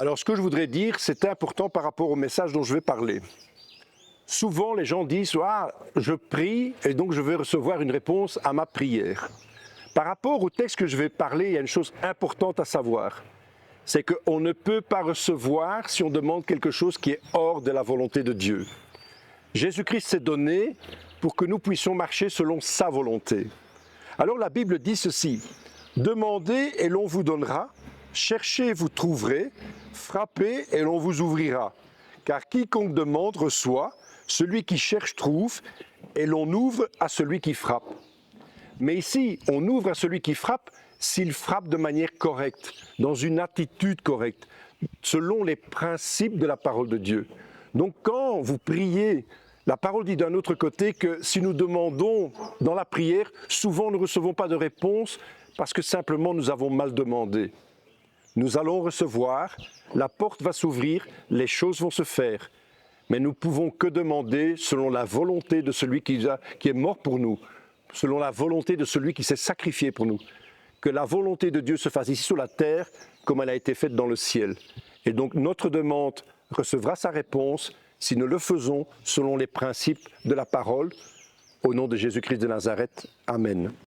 Alors, ce que je voudrais dire, c'est important par rapport au message dont je vais parler. Souvent, les gens disent « Ah, je prie et donc je vais recevoir une réponse à ma prière ». Par rapport au texte que je vais parler, il y a une chose importante à savoir. C'est qu'on ne peut pas recevoir si on demande quelque chose qui est hors de la volonté de Dieu. Jésus-Christ s'est donné pour que nous puissions marcher selon sa volonté. Alors la Bible dit ceci, « Demandez et l'on vous donnera, cherchez et vous trouverez, frappez et l'on vous ouvrira. Car quiconque demande reçoit, celui qui cherche trouve, et l'on ouvre à celui qui frappe. » Mais ici, on ouvre à celui qui frappe s'il frappe de manière correcte, dans une attitude correcte, selon les principes de la parole de Dieu. Donc quand vous priez, la parole dit d'un autre côté que si nous demandons dans la prière, souvent nous ne recevons pas de réponse parce que simplement nous avons mal demandé. Nous allons recevoir, la porte va s'ouvrir, les choses vont se faire. Mais nous ne pouvons que demander selon la volonté de celui qui est mort pour nous, selon la volonté de celui qui s'est sacrifié pour nous. Que la volonté de Dieu se fasse ici sur la terre comme elle a été faite dans le ciel. Et donc notre demande recevra sa réponse si nous le faisons selon les principes de la parole. Au nom de Jésus-Christ de Nazareth, Amen.